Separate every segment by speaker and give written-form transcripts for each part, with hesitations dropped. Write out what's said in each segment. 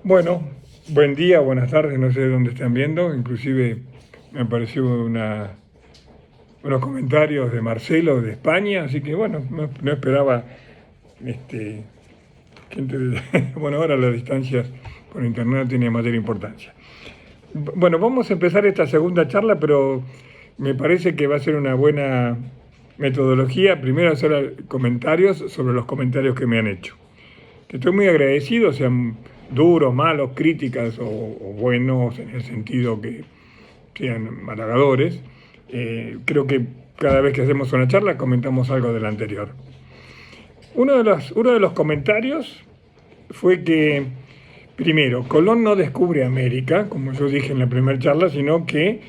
Speaker 1: Bueno, buen día, buenas tardes, no sé dónde están viendo, inclusive me apareció unos comentarios de Marcelo de España, así que bueno, no esperaba, este, bueno, ahora las distancias por internet tienen mayor importancia. Bueno, vamos a empezar esta segunda charla, pero me parece que va a ser una buena metodología, primero hacer comentarios sobre los comentarios que me han hecho. Que estoy muy agradecido, sean duros, malos, críticas o buenos en el sentido que sean halagadores. Creo que cada vez que hacemos una charla comentamos algo del anterior. Uno de los comentarios fue que, primero, Colón no descubre América, como yo dije en la primera charla, sino que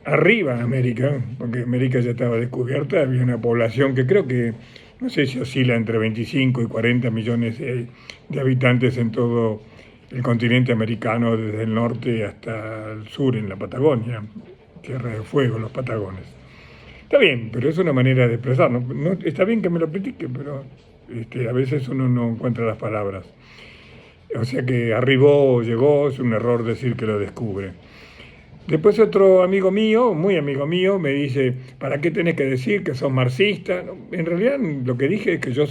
Speaker 1: arriba América, porque América ya estaba descubierta, había una población que creo que, no sé si oscila entre 25 y 40 millones de habitantes en todo el continente americano, desde el norte hasta el sur, en la Patagonia, Tierra de Fuego, los Patagones. Está bien, pero es una manera de expresar. Está bien que me lo critique, pero a veces uno no encuentra las palabras. O sea que arribó, llegó, es un error decir que lo descubre. Después otro amigo mío, muy amigo mío, me dice, ¿para qué tenés que decir que sos marxista? No, en realidad lo que dije es que yo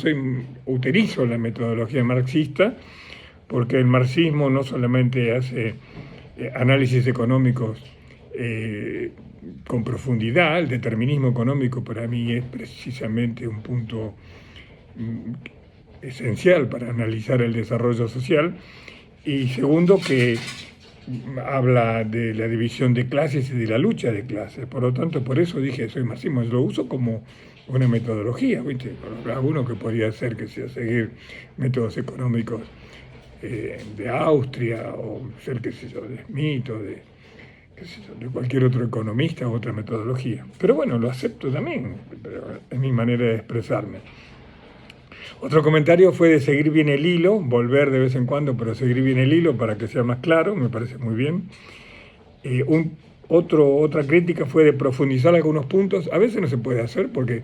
Speaker 1: utilizo la metodología marxista, porque el marxismo no solamente hace análisis económicos con profundidad, el determinismo económico para mí es precisamente un punto esencial para analizar el desarrollo social, y segundo que habla de la división de clases y de la lucha de clases. Por lo tanto, por eso dije, soy marxismo, lo uso como una metodología, ¿viste? Alguno que podría ser que sea seguir métodos económicos de Austria, o ser, qué sé yo, de Smith, o de, qué sé yo, de cualquier otro economista o otra metodología. Pero bueno, lo acepto también, pero es mi manera de expresarme. Otro comentario fue de seguir bien el hilo, volver de vez en cuando, pero seguir bien el hilo para que sea más claro, me parece muy bien. Otra crítica fue de profundizar algunos puntos. A veces no se puede hacer porque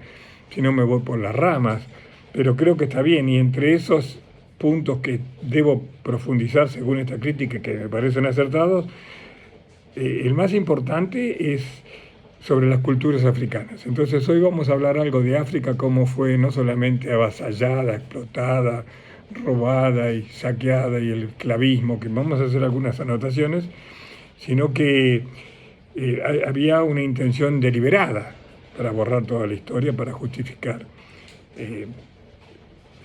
Speaker 1: si no me voy por las ramas, pero creo que está bien. Y entre esos puntos que debo profundizar según esta crítica, que me parecen acertados, el más importante es sobre las culturas africanas. Entonces hoy vamos a hablar algo de África, cómo fue no solamente avasallada, explotada, robada y saqueada, y el esclavismo, que vamos a hacer algunas anotaciones, sino que había una intención deliberada para borrar toda la historia, para justificar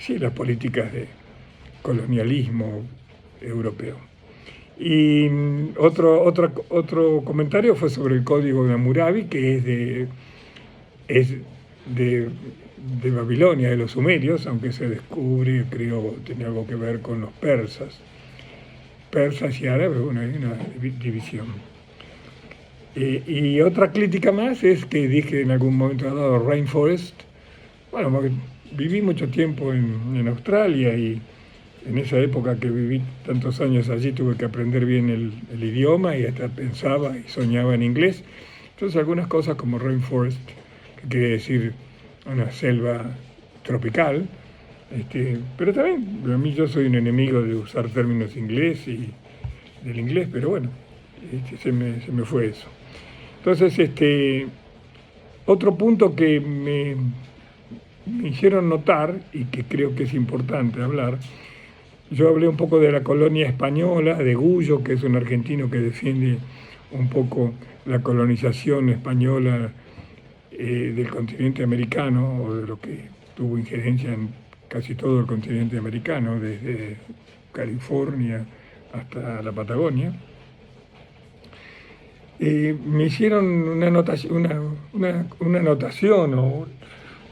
Speaker 1: las políticas de colonialismo europeo. Y otro comentario fue sobre el código de Hammurabi, que es de Babilonia, de los sumerios, aunque se descubre, creo, tiene algo que ver con los persas y árabes. Bueno, hay una división. Y otra crítica más es que dije en algún momento dado rainforest. Bueno, porque viví mucho tiempo en Australia, y en esa época que viví tantos años allí tuve que aprender bien el idioma, y hasta pensaba y soñaba en inglés. Entonces algunas cosas como rainforest, que quiere decir una selva tropical, pero también a mí yo soy un enemigo de usar términos inglés y del inglés, pero bueno, se me fue eso. Entonces, otro punto que me hicieron notar y que creo que es importante hablar, yo hablé un poco de la colonia española, de Gullo, que es un argentino que defiende un poco la colonización española del continente americano, o de lo que tuvo injerencia en casi todo el continente americano, desde California hasta la Patagonia. Me hicieron una anotación o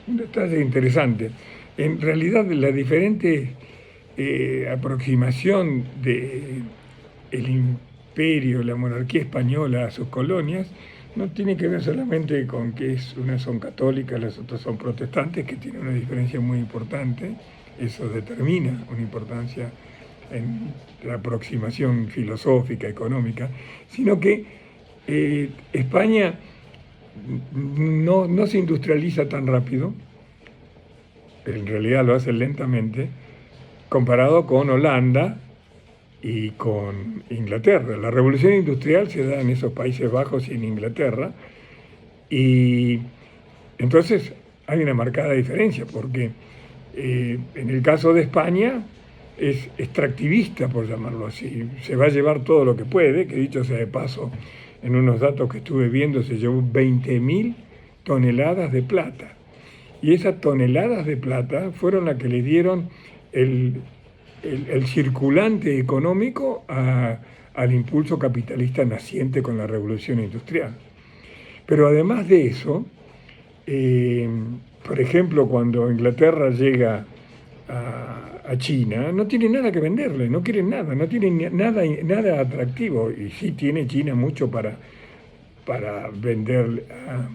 Speaker 1: un detalle interesante. En realidad, la diferente aproximación del imperio, la monarquía española a sus colonias, no tiene que ver solamente con que unas son católicas, las otras son protestantes, que tiene una diferencia muy importante. Eso determina una importancia en la aproximación filosófica, económica, sino que España no se industrializa tan rápido, en realidad lo hace lentamente, comparado con Holanda y con Inglaterra. La revolución industrial se da en esos Países Bajos y en Inglaterra, y entonces hay una marcada diferencia, porque en el caso de España es extractivista, por llamarlo así. Se va a llevar todo lo que puede, que dicho sea de paso, en unos datos que estuve viendo se llevó 20.000 toneladas de plata. Y esas toneladas de plata fueron las que le dieron el circulante económico al impulso capitalista naciente con la revolución industrial. Pero además de eso, eh, por ejemplo, cuando Inglaterra llega a China, no tiene nada que venderle, no quieren nada, no tienen nada atractivo. Y sí tiene China mucho para vender a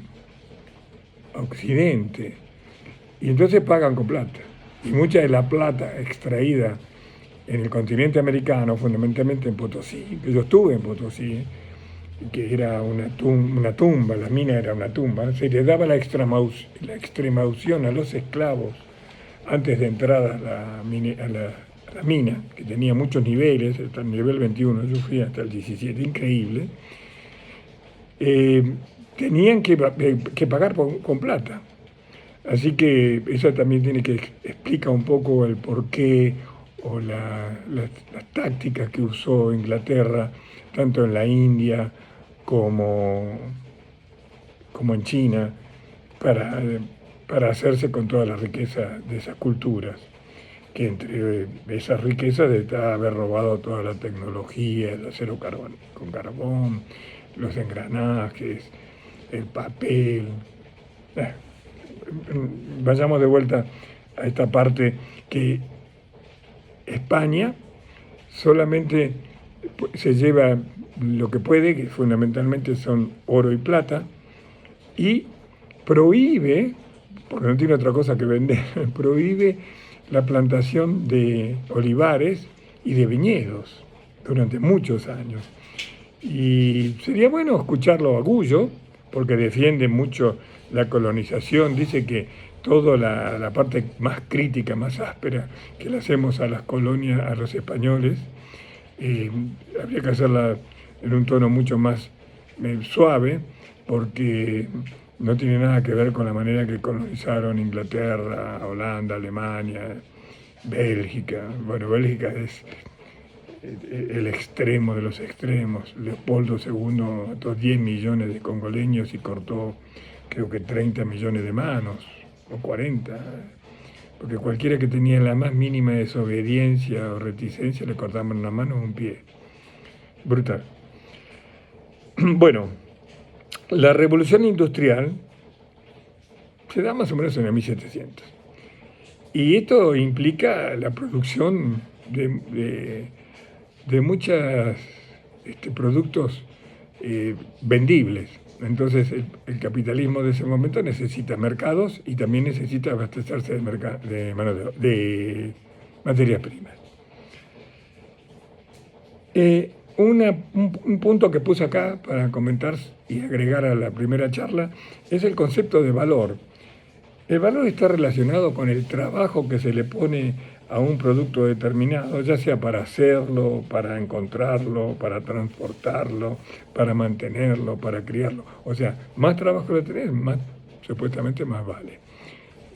Speaker 1: Occidente. Y entonces pagan con plata. Y mucha de la plata extraída en el continente americano, fundamentalmente en Potosí, que yo estuve en Potosí, que era una tumba, la mina era una tumba, se les daba la extremaunción a los esclavos antes de entrar a la mina, que tenía muchos niveles, hasta el nivel 21, yo fui hasta el 17, increíble. Tenían que pagar con plata. Así que eso también explica un poco el porqué o las tácticas que usó Inglaterra, tanto en la India como en China, para hacerse con toda la riqueza de esas culturas, que entre esas riquezas está haber robado toda la tecnología, el acero con carbón, los engranajes, el papel. Vayamos de vuelta a esta parte, que España solamente se lleva lo que puede, que fundamentalmente son oro y plata, y prohíbe, porque no tiene otra cosa que vender, prohíbe la plantación de olivares y de viñedos durante muchos años. Y sería bueno escucharlo a Gullo, porque defiende mucho la colonización, dice que toda la parte más crítica, más áspera que le hacemos a las colonias, a los españoles, habría que hacerla en un tono mucho más suave, porque no tiene nada que ver con la manera que colonizaron Inglaterra, Holanda, Alemania, Bélgica. Bueno, Bélgica es el extremo de los extremos. Leopoldo II mató 10 millones de congoleños y cortó creo que 30 millones de manos, o 40, porque cualquiera que tenía la más mínima desobediencia o reticencia le cortaban una mano o un pie. Brutal. Bueno, la revolución industrial se da más o menos en el 1700. Y esto implica la producción de muchos productos vendibles. Entonces el capitalismo de ese momento necesita mercados y también necesita abastecerse de materias primas. Un punto que puse acá para comentar y agregar a la primera charla es el concepto de valor. El valor está relacionado con el trabajo que se le pone a un producto determinado, ya sea para hacerlo, para encontrarlo, para transportarlo, para mantenerlo, para criarlo. O sea, más trabajo le tenés, supuestamente más vale.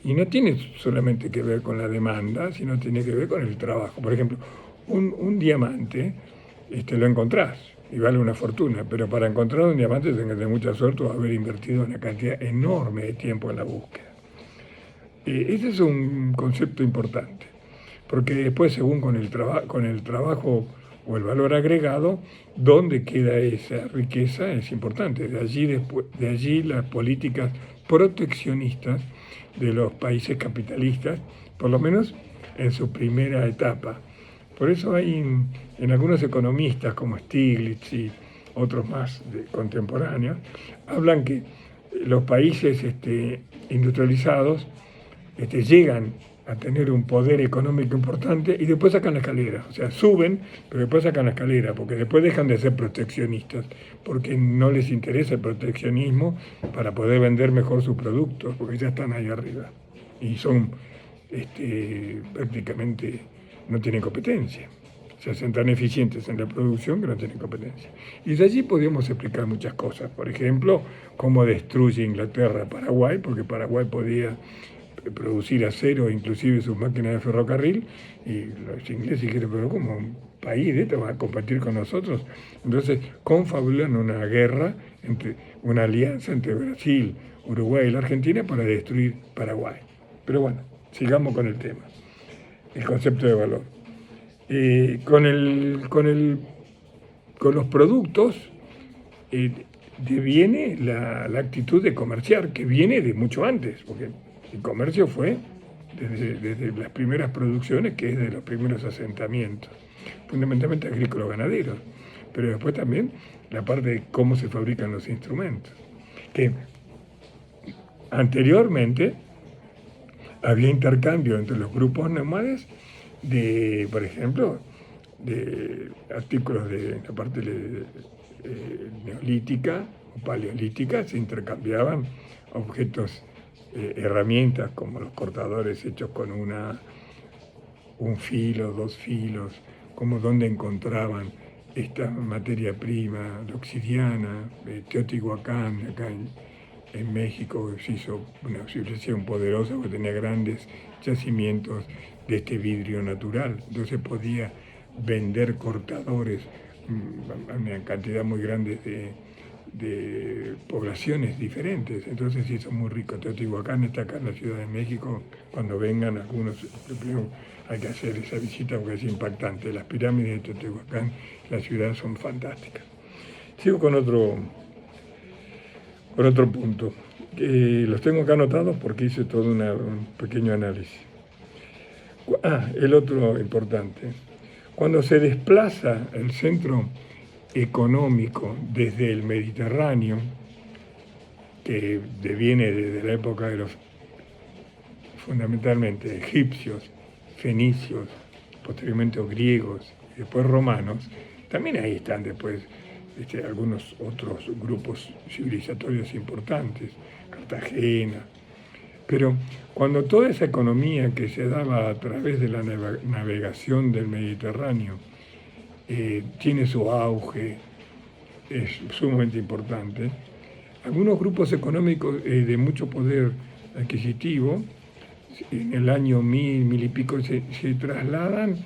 Speaker 1: Y no tiene solamente que ver con la demanda, sino tiene que ver con el trabajo. Por ejemplo, un diamante lo encontrás y vale una fortuna, pero para encontrar un diamante tenés que tener mucha suerte o haber invertido una cantidad enorme de tiempo en la búsqueda. Ese es un concepto importante, porque después, según con el trabajo o el valor agregado, dónde queda esa riqueza es importante. De allí las políticas proteccionistas de los países capitalistas, por lo menos en su primera etapa. Por eso hay en algunos economistas como Stiglitz y otros más contemporáneos, hablan que los países industrializados llegan a tener un poder económico importante y después sacan la escalera. O sea, suben, pero después sacan la escalera, porque después dejan de ser proteccionistas, porque no les interesa el proteccionismo para poder vender mejor sus productos, porque ya están ahí arriba. Y son prácticamente, no tienen competencia. se hacen tan eficientes en la producción que no tienen competencia. Y de allí podíamos explicar muchas cosas. Por ejemplo, cómo destruye Inglaterra a Paraguay, porque Paraguay podía producir acero, inclusive sus máquinas de ferrocarril, y los ingleses dijeron, pero como un país de esto va a competir con nosotros. Entonces confabulan una guerra, una alianza entre Brasil, Uruguay y la Argentina para destruir Paraguay. Pero bueno, sigamos con el tema, el concepto de valor. Con los productos viene la actitud de comerciar, que viene de mucho antes, porque el comercio fue desde las primeras producciones, que es de los primeros asentamientos, fundamentalmente agrícolas ganaderos, pero después también la parte de cómo se fabrican los instrumentos, que anteriormente había intercambio entre los grupos nómades de, por ejemplo, de artículos de la parte neolítica o paleolítica, se intercambiaban objetos, herramientas como los cortadores hechos con un filo, dos filos, como donde encontraban esta materia prima, la obsidiana, Teotihuacán, acá en México se hizo una civilización poderosa porque tenía grandes yacimientos de este vidrio natural, entonces podía vender cortadores a una cantidad muy grande de poblaciones diferentes, entonces se hizo muy rico. Teotihuacán está acá en la Ciudad de México, cuando vengan algunos, hay que hacer esa visita porque es impactante. Las pirámides de Teotihuacán, la ciudad, son fantásticas. Sigo con otro punto. Los tengo acá anotados porque hice todo un pequeño análisis. El otro importante. Cuando se desplaza el centro económico desde el Mediterráneo, que deviene desde la época de los fundamentalmente egipcios, fenicios, posteriormente griegos y después romanos, también ahí están después algunos otros grupos civilizatorios importantes, Cartagena. Pero cuando toda esa economía que se daba a través de la navegación del Mediterráneo tiene su auge, es sumamente importante, algunos grupos económicos de mucho poder adquisitivo, en el año 1000 y pico, se trasladan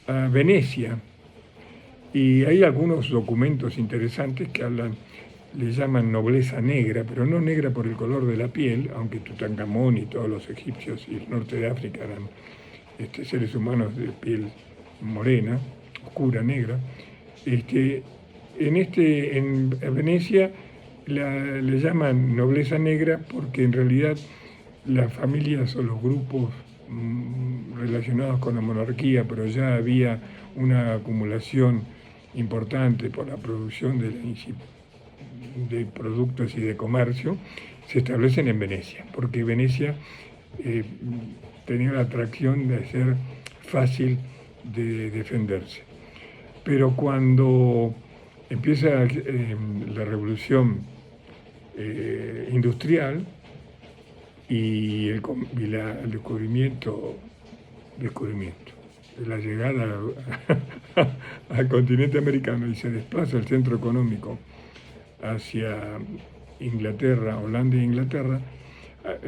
Speaker 1: a Venecia. Y hay algunos documentos interesantes que le llaman nobleza negra, pero no negra por el color de la piel, aunque Tutankamón y todos los egipcios y el norte de África eran seres humanos de piel morena, oscura, negra. En Venecia le llaman nobleza negra porque en realidad las familias o los grupos relacionados con la monarquía, pero ya había una acumulación importante por la producción de productos y de comercio, se establecen en Venecia, porque Venecia tenía la atracción de ser fácil de defenderse. Pero cuando empieza la revolución industrial y el descubrimiento de la llegada al continente americano y se desplaza el centro económico hacia Inglaterra, Holanda e Inglaterra,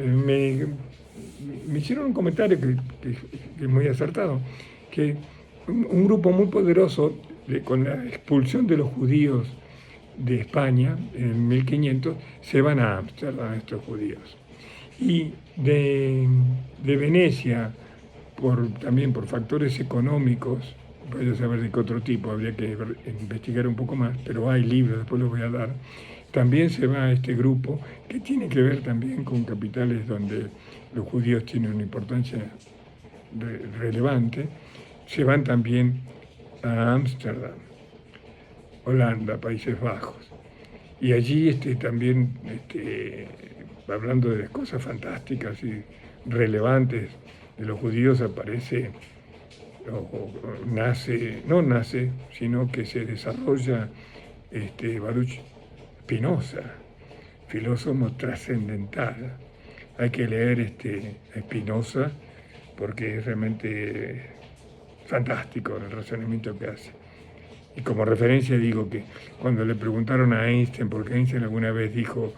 Speaker 1: me hicieron un comentario que es muy acertado, que un grupo muy poderoso, con la expulsión de los judíos de España en 1500, se van a Ámsterdam estos judíos. Y de Venecia, también por factores económicos, vaya a saber de qué otro tipo, habría que investigar un poco más, pero hay libros, después los voy a dar. También se va a este grupo que tiene que ver también con capitales donde los judíos tienen una importancia relevante. Se van también a Ámsterdam, Holanda, Países Bajos. Y allí también, hablando de las cosas fantásticas y relevantes de los judíos, aparece, no nace, sino que se desarrolla Baruch Spinoza, filósofo trascendental. Hay que leer a Spinoza porque es realmente fantástico el razonamiento que hace. Y como referencia digo que cuando le preguntaron a Einstein, porque Einstein alguna vez dijo,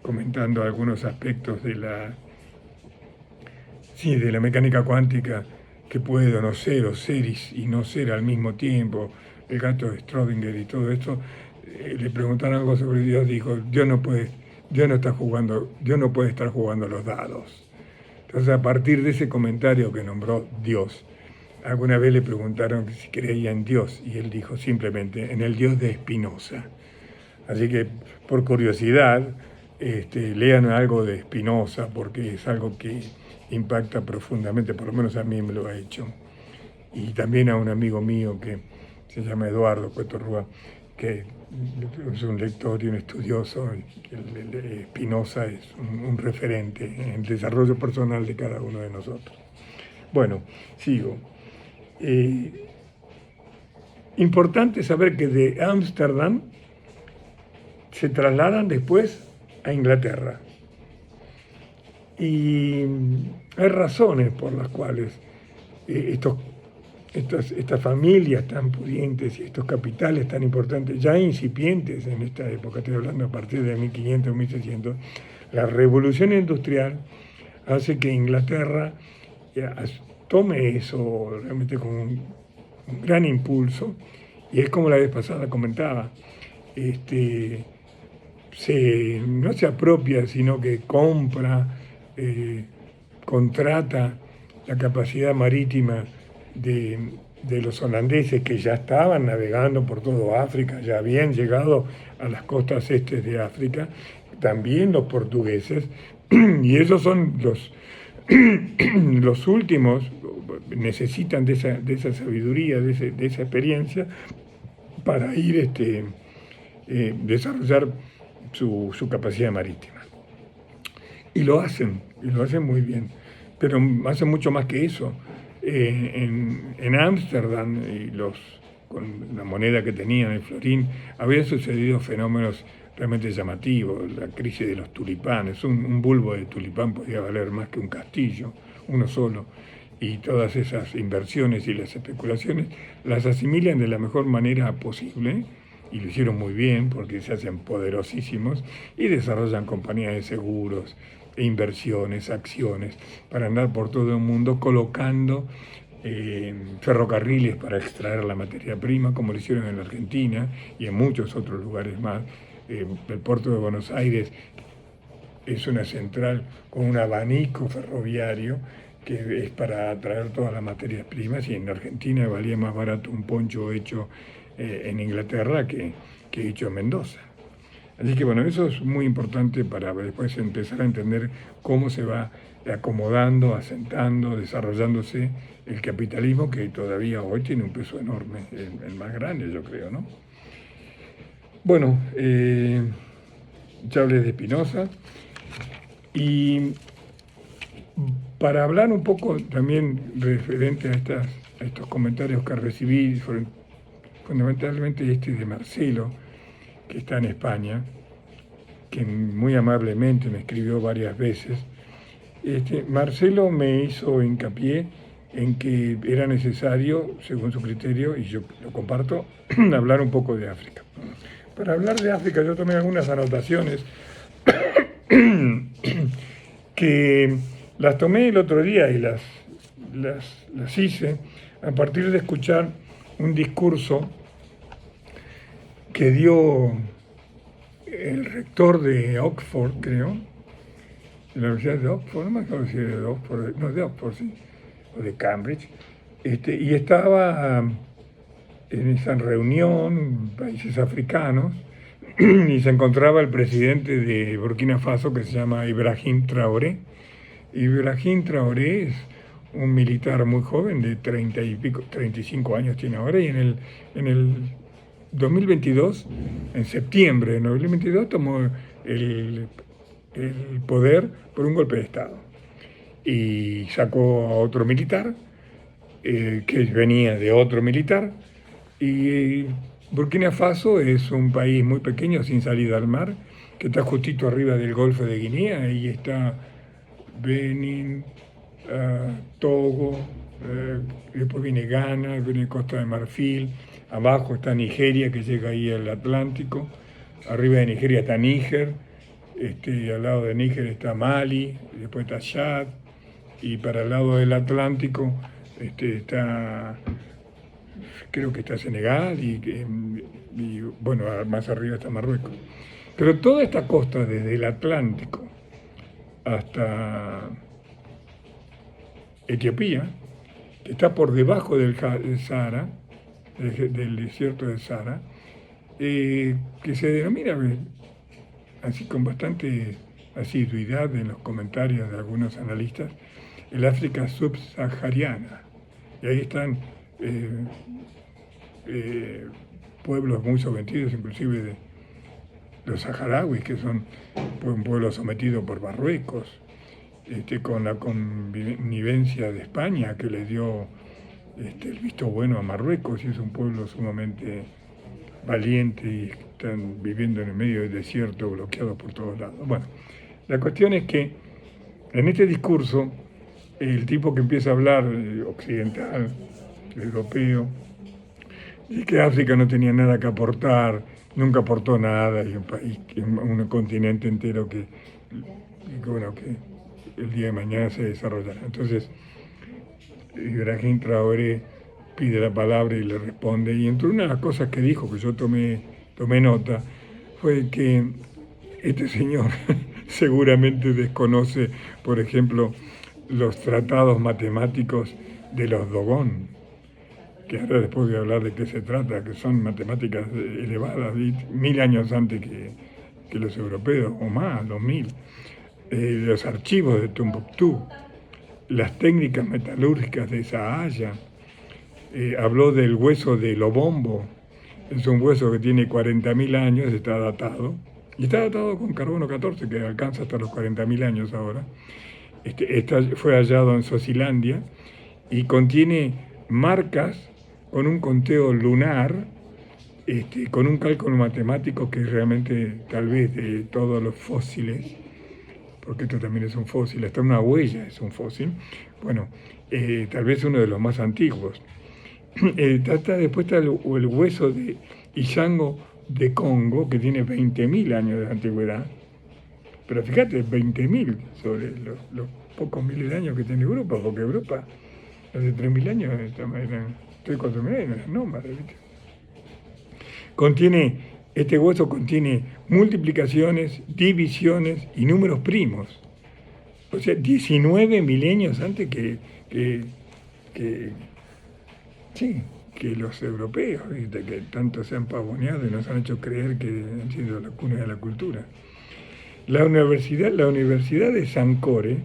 Speaker 1: comentando algunos aspectos de la mecánica cuántica, que puede o no ser, o ser y no ser al mismo tiempo, el gato de Schrödinger y todo esto, le preguntaron algo sobre Dios, dijo, Dios no puede estar jugando los dados. Entonces, a partir de ese comentario que nombró Dios, alguna vez le preguntaron si creía en Dios, y él dijo simplemente, en el Dios de Spinoza. Así que, por curiosidad, lean algo de Spinoza, porque es algo que impacta profundamente, por lo menos a mí me lo ha hecho. Y también a un amigo mío que se llama Eduardo Cueto Rúa, que es un lector y un estudioso. Spinoza es un referente en el desarrollo personal de cada uno de nosotros. Bueno, sigo. Importante saber que de Ámsterdam se trasladan después a Inglaterra. Y hay razones por las cuales estas familias tan pudientes y estos capitales tan importantes, ya incipientes en esta época, estoy hablando a partir de 1500, 1600, la revolución industrial hace que Inglaterra tome eso realmente con un gran impulso, y es como la vez pasada comentaba, no se apropia, sino que compra, contrata la capacidad marítima de los holandeses, que ya estaban navegando por todo África, ya habían llegado a las costas este de África, también los portugueses, y esos son los últimos, necesitan de esa sabiduría, de esa experiencia, para ir desarrollar su capacidad marítima. Y lo hacen muy bien, pero hacen mucho más que eso. En Ámsterdam, con la moneda que tenían, el florín, habían sucedido fenómenos realmente llamativos. La crisis de los tulipanes, un bulbo de tulipán podía valer más que un castillo, uno solo. Y todas esas inversiones y las especulaciones las asimilan de la mejor manera posible, y lo hicieron muy bien porque se hacen poderosísimos y desarrollan compañías de seguros, inversiones, acciones, para andar por todo el mundo colocando ferrocarriles para extraer la materia prima, como lo hicieron en la Argentina y en muchos otros lugares más. El puerto de Buenos Aires es una central con un abanico ferroviario que es para atraer todas las materias primas, y en la Argentina valía más barato un poncho hecho en Inglaterra que hecho en Mendoza. Así que bueno, eso es muy importante para después empezar a entender cómo se va acomodando, asentando, desarrollándose el capitalismo, que todavía hoy tiene un peso enorme, el más grande, yo creo, ¿no? Bueno, ya hablé de Spinoza, y para hablar un poco también referente a estos comentarios que recibí, fundamentalmente de Marcelo, que está en España, que muy amablemente me escribió varias veces. Marcelo me hizo hincapié en que era necesario, según su criterio, y yo lo comparto, hablar un poco de África. Para hablar de África yo tomé algunas anotaciones que las tomé el otro día y las hice a partir de escuchar un discurso que dio el rector de Oxford, creo, de la Universidad de Oxford, no me acuerdo si era de Oxford, no, de Oxford, sí, o de Cambridge, y estaba en esa reunión, países africanos, y se encontraba el presidente de Burkina Faso, que se llama Ibrahim Traoré. Ibrahim Traoré es un militar muy joven, de 30 y pico, 35 años tiene ahora, y en el 2022, en septiembre de 2022, tomó el poder por un golpe de Estado. Y sacó a otro militar, que venía de otro militar, y Burkina Faso es un país muy pequeño, sin salida al mar, que está justito arriba del Golfo de Guinea, y está Benin, Togo, después viene Ghana, viene Costa de Marfil, abajo está Nigeria que llega ahí al Atlántico, arriba de Nigeria está Níger, al lado de Níger está Mali, después está Chad, y para el lado del Atlántico está, creo que está Senegal, y bueno, más arriba está Marruecos. Pero toda esta costa, desde el Atlántico hasta Etiopía, que está por debajo del Sahara, del desierto del Sahara, que se denomina, así con bastante asiduidad en los comentarios de algunos analistas, el África subsahariana. Y ahí están pueblos muy sometidos, inclusive de los saharauis, que son un pueblo sometido por Marruecos, con la connivencia de España, que le dio el visto bueno a Marruecos, y es un pueblo sumamente valiente y están viviendo en el medio del desierto, bloqueados por todos lados. Bueno, la cuestión es que en este discurso, el tipo que empieza a hablar occidental, europeo, y que África no tenía nada que aportar, nunca aportó nada, y un país, un continente entero que el día de mañana se desarrollará. Entonces, Ibrahim Traoré pide la palabra y le responde, y entre una de las cosas que dijo, que yo tomé nota, fue que este señor seguramente desconoce, por ejemplo, los tratados matemáticos de los Dogon, que ahora después voy a hablar de qué se trata, que son matemáticas elevadas, 1000 años antes que los europeos, o más, 2000. Los archivos de Tombuctú, las técnicas metalúrgicas de Sahaya, habló del hueso de Lobombo, es un hueso que tiene 40.000 años, está datado, y está datado con carbono 14, que alcanza hasta los 40.000 años ahora. Fue hallado en Suazilandia y contiene marcas con un conteo lunar, con un cálculo matemático que realmente, tal vez de todos los fósiles, porque esto también es un fósil, hasta una huella es un fósil, bueno, tal vez uno de los más antiguos. Después está el hueso de Isango de Congo, que tiene 20.000 años de antigüedad, pero fíjate, 20.000 sobre los pocos miles de años que tiene Europa, porque Europa hace 3.000 años eran 3.000-4.000 años, eran nómades, ¿viste? Este hueso contiene multiplicaciones, divisiones y números primos. O sea, 19 milenios antes que los europeos, ¿viste? Que tanto se han pavoneado y nos han hecho creer que han sido la cuna de la cultura. La Universidad de Sankore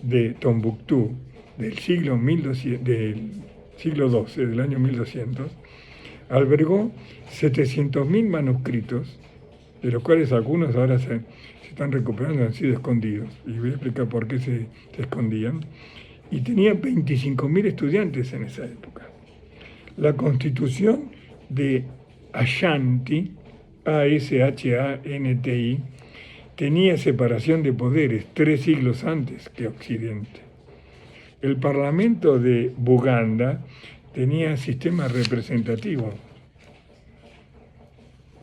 Speaker 1: de Tombuctú, del siglo XII, del año 1200, albergó 700.000 manuscritos, de los cuales algunos ahora se están recuperando y han sido escondidos. Y voy a explicar por qué se escondían. Y tenía 25.000 estudiantes en esa época. La Constitución de Ashanti, Ashanti, tenía separación de poderes 3 siglos antes que Occidente. El Parlamento de Buganda tenía sistema representativo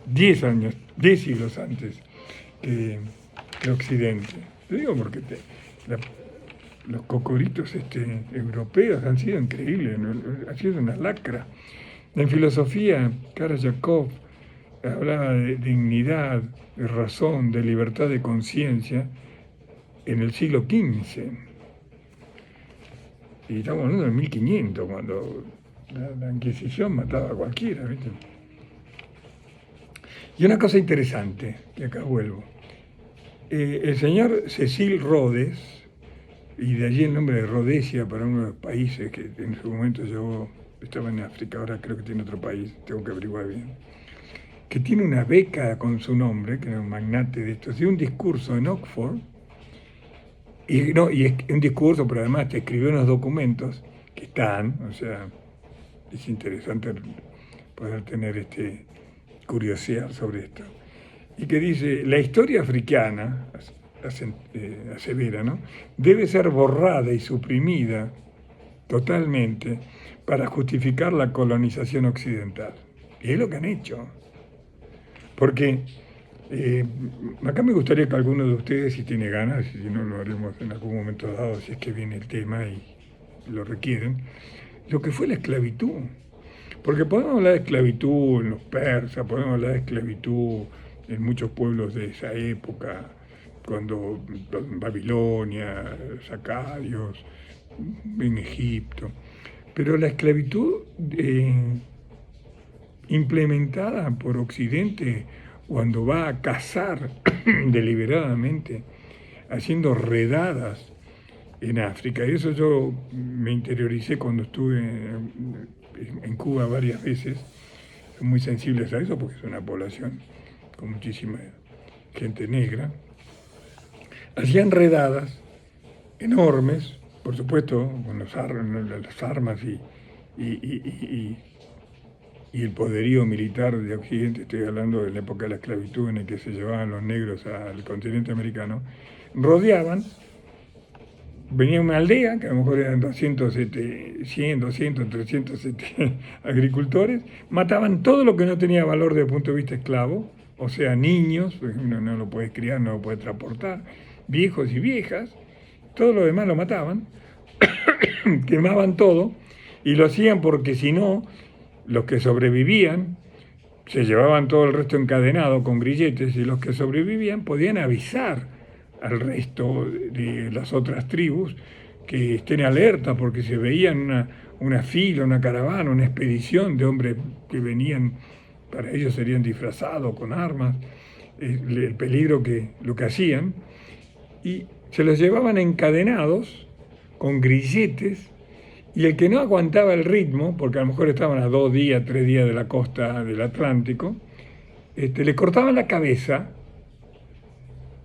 Speaker 1: 10 siglos antes que Occidente. Te digo porque los cocoritos europeos han sido increíbles, ha sido una lacra. En filosofía, Karajakov hablaba de dignidad, de razón, de libertad de conciencia en el siglo XV. Y estamos hablando de 1500, cuando la Inquisición mataba a cualquiera, ¿viste? Y una cosa interesante, que acá vuelvo. El señor Cecil Rhodes, y de allí el nombre de Rhodesia para uno de los países que en su momento estaba en África, ahora creo que tiene otro país, tengo que averiguar bien, que tiene una beca con su nombre, que es un magnate de estos, y un discurso en Oxford, y es un discurso, pero además te escribió unos documentos que están, o sea, es interesante poder tener curiosidad sobre esto, y que dice, la historia africana, asevera, ¿no?, debe ser borrada y suprimida totalmente para justificar la colonización occidental. Y es lo que han hecho. Porque acá me gustaría que alguno de ustedes, si tiene ganas, y si no lo haremos en algún momento dado, si es que viene el tema y lo requieren, lo que fue la esclavitud. Porque podemos hablar de esclavitud en los persas, podemos hablar de esclavitud en muchos pueblos de esa época, cuando en Babilonia, Sacadios, en Egipto. Pero la esclavitud implementada por Occidente cuando va a cazar deliberadamente, haciendo redadas en África. Y eso yo me interioricé cuando estuve en Cuba varias veces. Son muy sensibles a eso porque es una población con muchísima gente negra. Hacían redadas enormes, por supuesto, con las armas y el poderío militar de Occidente. Estoy hablando de la época de la esclavitud en la que se llevaban los negros al continente americano. Rodeaban, venía una aldea, que a lo mejor eran 200, 100, 200, 300 agricultores, mataban todo lo que no tenía valor desde el punto de vista esclavo, o sea, niños, porque uno no lo puede criar, no lo puede transportar, viejos y viejas, todo lo demás lo mataban, quemaban todo, y lo hacían porque si no, los que sobrevivían se llevaban todo el resto encadenado con grilletes, y los que sobrevivían podían avisar al resto de las otras tribus que estén alerta porque se veían una fila, una caravana, una expedición de hombres que venían, para ellos serían disfrazados con armas, el peligro que lo que hacían, y se los llevaban encadenados con grilletes, y el que no aguantaba el ritmo, porque a lo mejor estaban a 2 días, 3 días de la costa del Atlántico, le cortaban la cabeza,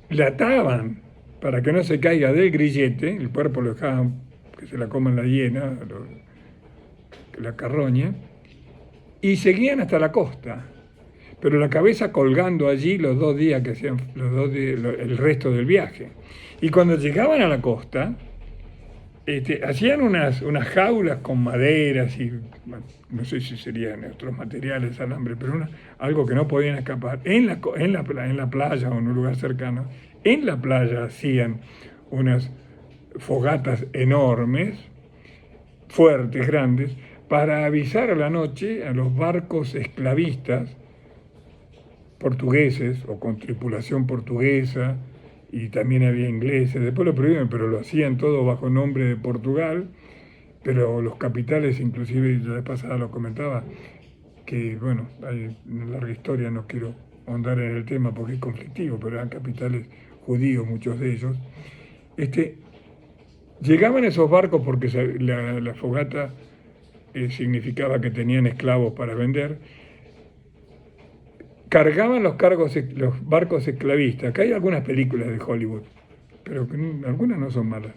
Speaker 1: la ataban para que no se caiga del grillete, el cuerpo lo dejaban que se la coman la hiena, la carroña, y seguían hasta la costa, pero la cabeza colgando allí los 2 días que hacían, el resto del viaje. Y cuando llegaban a la costa, hacían unas jaulas con maderas y no sé si serían otros materiales, alambre, pero algo que no podían escapar. En la playa o en un lugar cercano, en la playa hacían unas fogatas enormes, fuertes, grandes, para avisar a la noche a los barcos esclavistas portugueses o con tripulación portuguesa, y también había ingleses, después lo prohibieron, pero lo hacían todo bajo nombre de Portugal, pero los capitales, inclusive, la vez pasada lo comentaba, que bueno, hay una larga historia, no quiero ahondar en el tema porque es conflictivo, pero eran capitales judíos, muchos de ellos. Llegaban esos barcos porque la fogata significaba que tenían esclavos para vender, cargaban los barcos esclavistas. Acá hay algunas películas de Hollywood, pero algunas no son malas,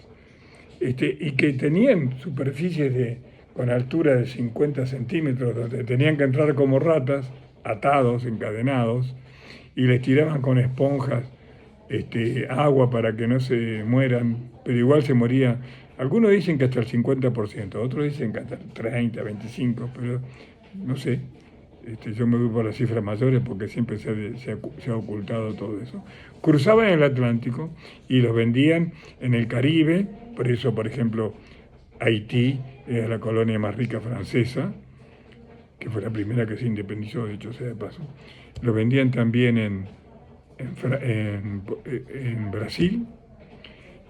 Speaker 1: y que tenían superficies con altura de 50 centímetros, donde tenían que entrar como ratas, atados, encadenados, y les tiraban con esponjas agua para que no se mueran, pero igual se moría. Algunos dicen que hasta el 50%, otros dicen que hasta el 30, 25%, pero no sé. Yo me voy por las cifras mayores porque siempre se ha ocultado todo eso. Cruzaban el Atlántico y los vendían en el Caribe, por eso, por ejemplo, Haití era la colonia más rica francesa, que fue la primera que se independizó, de hecho sea de paso. Lo vendían también en Brasil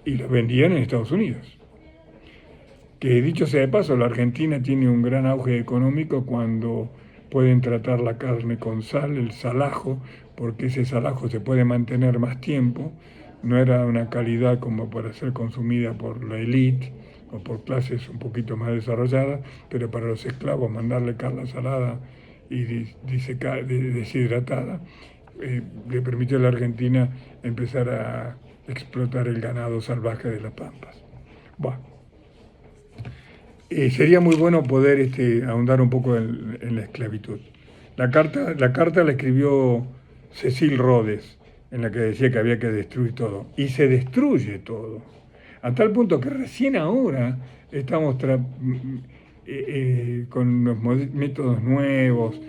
Speaker 1: y lo vendían en Estados Unidos. Que dicho sea de paso, la Argentina tiene un gran auge económico cuando pueden tratar la carne con sal, el salajo, porque ese salajo se puede mantener más tiempo, no era una calidad como para ser consumida por la élite o por clases un poquito más desarrolladas, pero para los esclavos mandarle carne salada y deshidratada le permitió a la Argentina empezar a explotar el ganado salvaje de las pampas. Bueno. Sería muy bueno poder ahondar un poco en la esclavitud. La carta la escribió Cecil Rhodes, en la que decía que había que destruir todo. Y se destruye todo. A tal punto que recién ahora estamos con los métodos nuevos,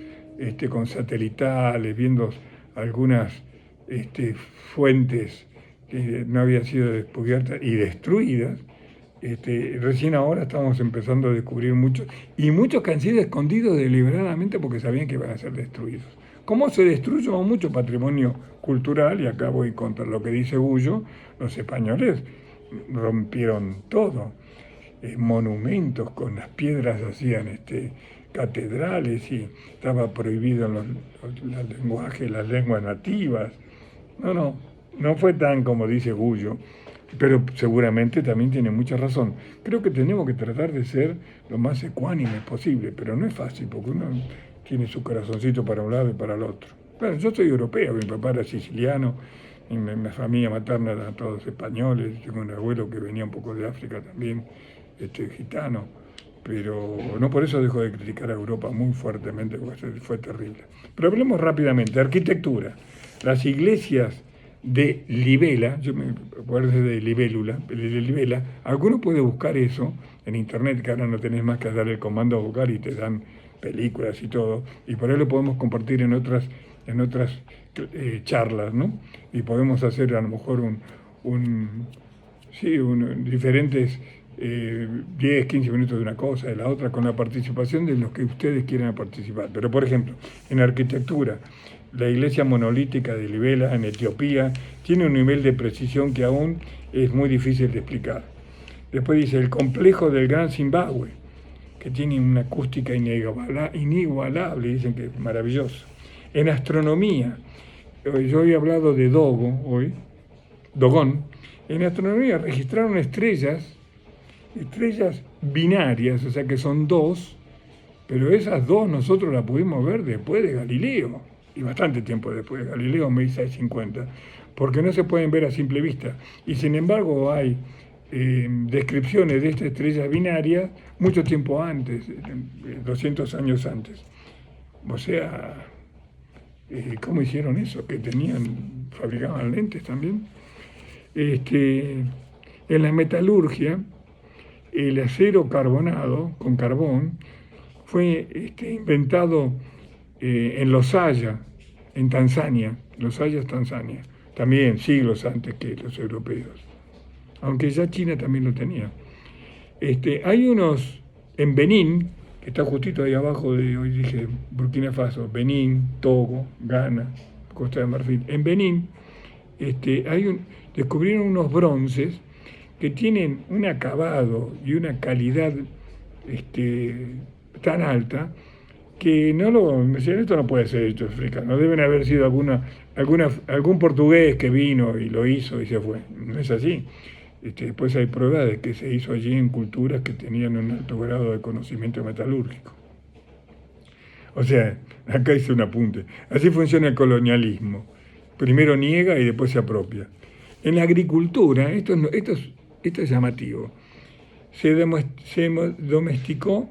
Speaker 1: con satelitales, viendo algunas fuentes que no habían sido descubiertas y destruidas. Recién ahora estamos empezando a descubrir muchos, y muchos que han sido escondidos deliberadamente porque sabían que iban a ser destruidos. ¿Cómo se destruyó mucho patrimonio cultural? Y acá voy contra lo que dice Gullo. Los españoles rompieron todo, monumentos con las piedras, hacían catedrales, y estaba prohibido los lenguajes, las lenguas nativas. No fue tan como dice Gullo, pero seguramente también tiene mucha razón. Creo que tenemos que tratar de ser lo más ecuánimes posible, pero no es fácil, porque uno tiene su corazoncito para un lado y para el otro. Bueno, yo soy europeo, mi papá era siciliano, mi familia materna eran todos españoles, tengo un abuelo que venía un poco de África también, gitano, pero no por eso dejo de criticar a Europa muy fuertemente, porque fue terrible. Pero hablemos rápidamente. Arquitectura. Las iglesias de Libela, yo me acuerdo de Libela, alguno puede buscar eso en internet, que ahora no tenés más que dar el comando a buscar y te dan películas y todo, y por ahí lo podemos compartir en otras charlas, ¿no? Y podemos hacer a lo mejor diferentes 10, 15 minutos de una cosa, de la otra, con la participación de los que ustedes quieran participar. Pero, por ejemplo, en arquitectura, la iglesia monolítica de Libela, en Etiopía, tiene un nivel de precisión que aún es muy difícil de explicar. Después dice el complejo del Gran Zimbabue, que tiene una acústica inigualable, dicen que es maravilloso. En astronomía, yo había hablado de Dogón. En astronomía registraron estrellas binarias, o sea que son dos, pero esas dos nosotros las pudimos ver después de Galileo, y bastante tiempo después de Galileo, 1650, porque no se pueden ver a simple vista. Y sin embargo hay descripciones de estas estrellas binarias mucho tiempo antes, 200 años antes. O sea, ¿cómo hicieron eso? Que fabricaban lentes también. En la metalurgia, el acero carbonado, con carbón, fue inventado en Losaya, en Tanzania. Losaya es Tanzania, también siglos antes que los europeos, aunque ya China también lo tenía. Hay unos en Benín, que está justito ahí abajo hoy dije Burkina Faso, Benín, Togo, Ghana, Costa de Marfil. En Benín descubrieron unos bronces que tienen un acabado y una calidad tan alta que decían, esto no puede ser hecho en África, no deben haber sido algún portugués que vino y lo hizo y se fue. No es así. Después hay pruebas de que se hizo allí en culturas que tenían un alto grado de conocimiento metalúrgico. O sea, acá hice un apunte. Así funciona el colonialismo. Primero niega y después se apropia. En la agricultura, esto es llamativo, se domesticó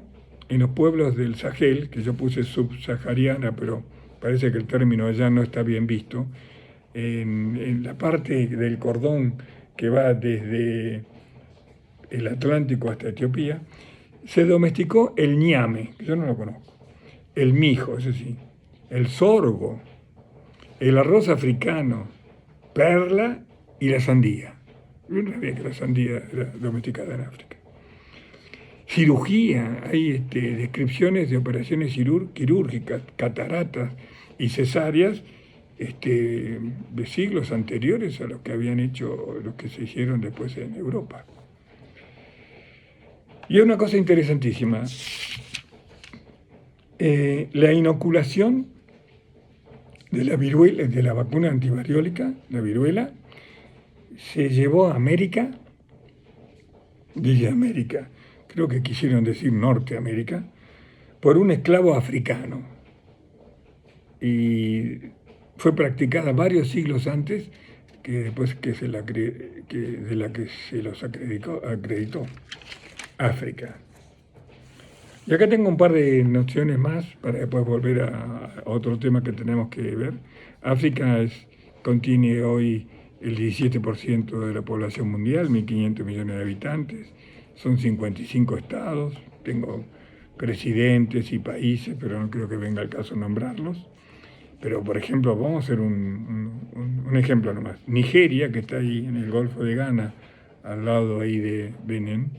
Speaker 1: en los pueblos del Sahel, que yo puse subsahariana, pero parece que el término allá no está bien visto, en la parte del cordón que va desde el Atlántico hasta Etiopía, se domesticó el ñame, que yo no lo conozco, el mijo, eso sí, el sorgo, el arroz africano, perla y la sandía. Yo no sabía que la sandía era domesticada en África. Cirugía, hay descripciones de operaciones quirúrgicas, cataratas y cesáreas de siglos anteriores a los que habían hecho, los que se hicieron después en Europa. Y una cosa interesantísima, la inoculación de la viruela, de la vacuna antivariólica, la viruela, se llevó a América, creo que quisieron decir Norteamérica, por un esclavo africano. Y fue practicada varios siglos antes que después de la que se los acreditó África. Y acá tengo un par de nociones más para después volver a otro tema que tenemos que ver. África contiene hoy el 17% de la población mundial, 1.500 millones de habitantes, son 55 estados, tengo presidentes y países, pero no creo que venga el caso nombrarlos. Pero, por ejemplo, vamos a hacer un ejemplo nomás. Nigeria, que está ahí en el Golfo de Ghana, al lado ahí de Benín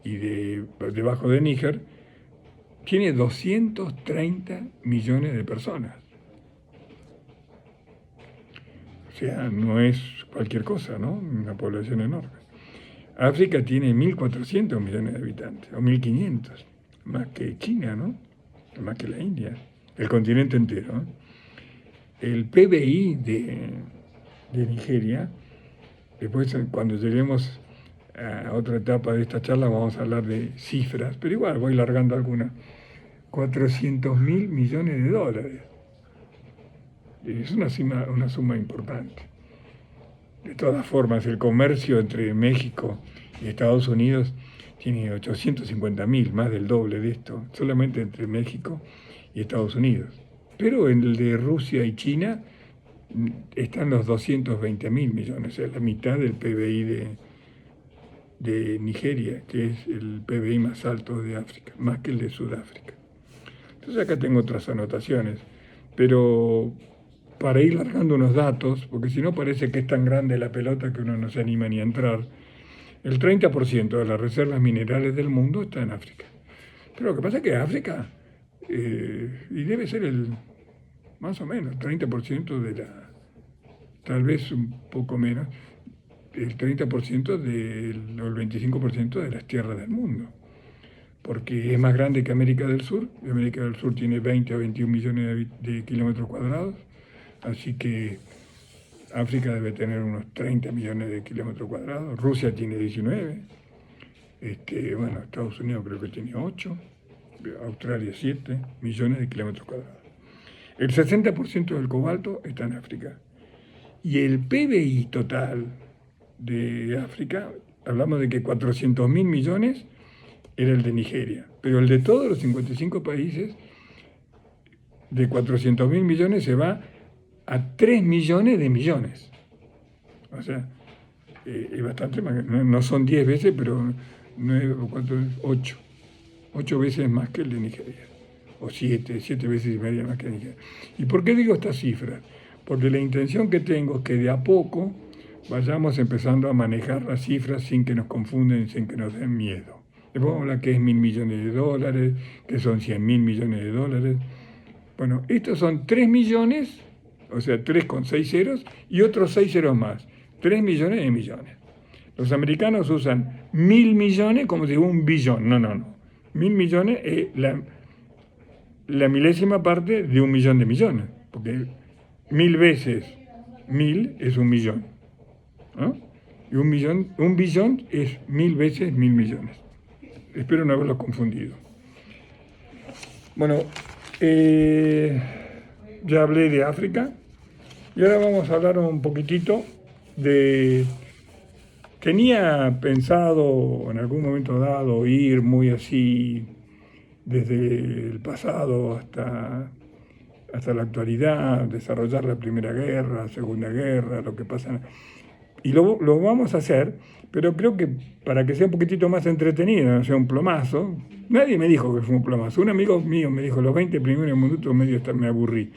Speaker 1: y debajo de Níger, tiene 230 millones de personas. O sea, no es cualquier cosa, ¿no? Una población enorme. África tiene 1.400 millones de habitantes, o 1.500, más que China, ¿no? Más que la India, el continente entero, ¿no? El PBI de Nigeria, después cuando lleguemos a otra etapa de esta charla vamos a hablar de cifras, pero igual voy largando algunas. 400.000 millones de dólares. Es una suma importante. De todas formas, el comercio entre México y Estados Unidos tiene 850.000, más del doble de esto, solamente entre México y Estados Unidos. Pero en el de Rusia y China están los 220.000 millones, o sea, la mitad del PBI de Nigeria, que es el PBI más alto de África, más que el de Sudáfrica. Entonces acá tengo otras anotaciones, pero para ir largando unos datos, porque si no parece que es tan grande la pelota que uno no se anima ni a entrar, el 30% de las reservas minerales del mundo está en África. Pero lo que pasa es que África, y debe ser más o menos, 30% tal vez un poco menos, el 30% o el 25% de las tierras del mundo, porque es más grande que América del Sur. América del Sur tiene 20 a 21 millones de kilómetros cuadrados, así que África debe tener unos 30 millones de kilómetros cuadrados. Rusia tiene 19, bueno, Estados Unidos creo que tiene 8, Australia 7 millones de kilómetros cuadrados. El 60% del cobalto está en África. Y el PBI total de África, hablamos de que 400.000 millones era el de Nigeria, pero el de todos los 55 países, de 400.000 millones se va a 3 millones de millones. O sea, es bastante más, no son 10 veces, pero 9 o 4, 8 veces más que el de Nigeria, o 7 veces y media más que el de Nigeria. ¿Y por qué digo estas cifras? Porque la intención que tengo es que de a poco vayamos empezando a manejar las cifras sin que nos confunden, sin que nos den miedo. Después vamos a hablar que es 1.000 millones de dólares, que son 100.000 millones de dólares. Bueno, estos son 3 millones, o sea, 3 con 6 ceros y otros 6 ceros más. 3 millones de millones. Los americanos usan 1.000 millones como si fuera un billón. No. 1.000 millones es la milésima parte de 1.000.000 de millones, porque 1.000 veces 1.000 es 1.000.000, ¿no? Y un billón es 1.000 veces 1.000 millones. Espero no haberlos confundido. Bueno, ya hablé de África y ahora vamos a hablar un poquitito de... Tenía pensado en algún momento dado ir muy así desde el pasado hasta la actualidad, desarrollar la Primera Guerra, Segunda Guerra, lo que pasa. Y lo vamos a hacer, pero creo que para que sea un poquitito más entretenido, no sea un plomazo. Nadie me dijo que fue un plomazo. Un amigo mío me dijo, los 20 primeros minutos medio me aburrí.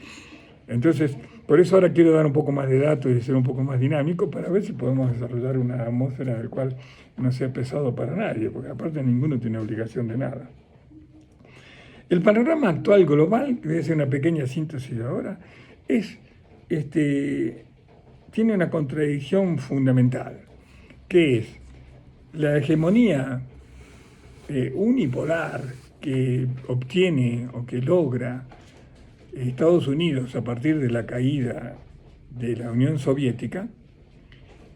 Speaker 1: Entonces, por eso ahora quiero dar un poco más de datos y ser un poco más dinámico para ver si podemos desarrollar una atmósfera en la cual no sea pesado para nadie, porque aparte ninguno tiene obligación de nada. El panorama actual global, que voy a hacer una pequeña síntesis ahora, tiene una contradicción fundamental, que es la hegemonía unipolar que obtiene o que logra Estados Unidos a partir de la caída de la Unión Soviética,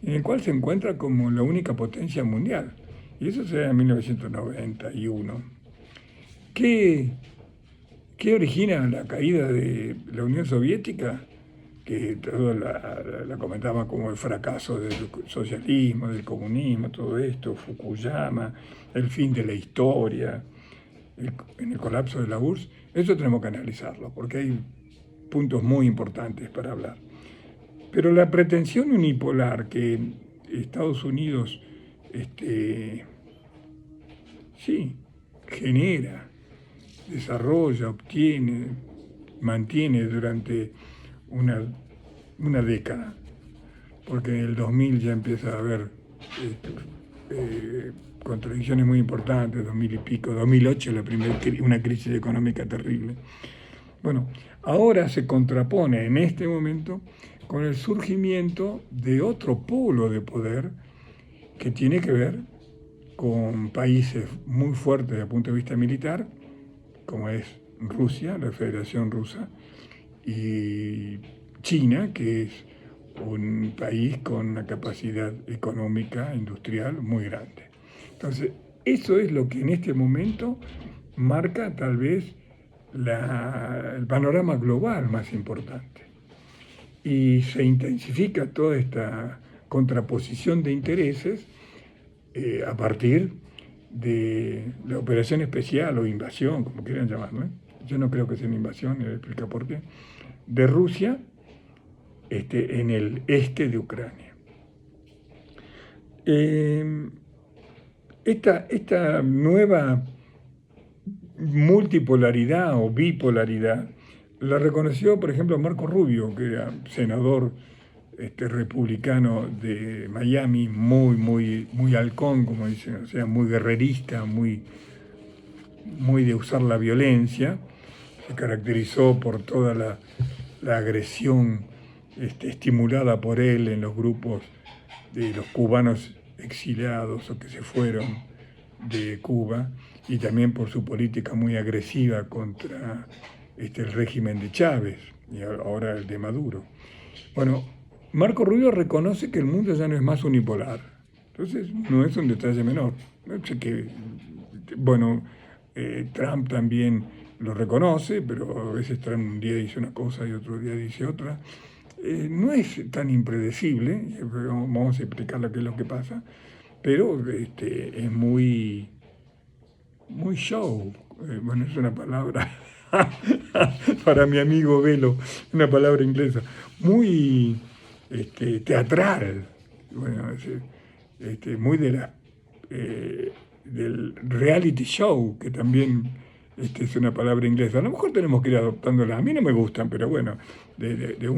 Speaker 1: en el cual se encuentra como la única potencia mundial. Y eso se da en 1991. ¿Qué origina la caída de la Unión Soviética? Que todos la comentaban como el fracaso del socialismo, del comunismo, todo esto, Fukuyama, el fin de la historia, en el colapso de la URSS. Eso tenemos que analizarlo, porque hay puntos muy importantes para hablar. Pero la pretensión unipolar que Estados Unidos este, sí, genera, desarrolla, obtiene, mantiene durante una, una década, porque en el 2000 ya empieza a haber contradicciones muy importantes, 2000 y pico, 2008 una crisis económica terrible. Bueno, ahora se contrapone en este momento con el surgimiento de otro polo de poder que tiene que ver con países muy fuertes desde el punto de vista militar, como es Rusia, la Federación Rusa, y China, que es un país con una capacidad económica, industrial muy grande. Entonces, eso es lo que en este momento marca tal vez el panorama global más importante. Y se intensifica toda esta contraposición de intereses a partir de la operación especial o invasión, como quieran llamarlo. Yo no creo que sea una invasión, y voy a explicar por qué, de Rusia en el este de Ucrania. Esta nueva multipolaridad o bipolaridad la reconoció, por ejemplo, Marco Rubio, que era senador republicano de Miami, muy halcón, como dicen, o sea, muy guerrerista, muy de usar la violencia. Se caracterizó por toda la agresión estimulada por él en los grupos de los cubanos exiliados o que se fueron de Cuba, y también por su política muy agresiva contra el régimen de Chávez y ahora el de Maduro. Bueno, Marco Rubio reconoce que el mundo ya no es más unipolar. Entonces, no es un detalle menor. Sé que, bueno, Trump también lo reconoce, pero a veces Trump un día dice una cosa y otro día dice otra. No es tan impredecible, vamos a explicar qué es lo que pasa, pero es muy show. Bueno, es una palabra para mi amigo Velo, una palabra inglesa, muy teatral, bueno, muy del reality show, que también es una palabra inglesa. A lo mejor tenemos que ir adoptándola. A mí no me gustan, pero bueno, de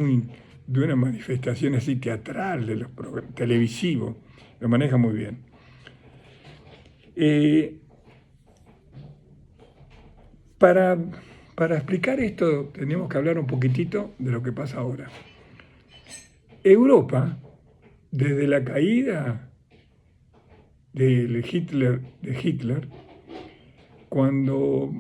Speaker 1: una manifestación así teatral, de los televisivo, lo maneja muy bien. Para explicar esto tenemos que hablar un poquitito de lo que pasa ahora. Europa, desde la caída de Hitler, cuando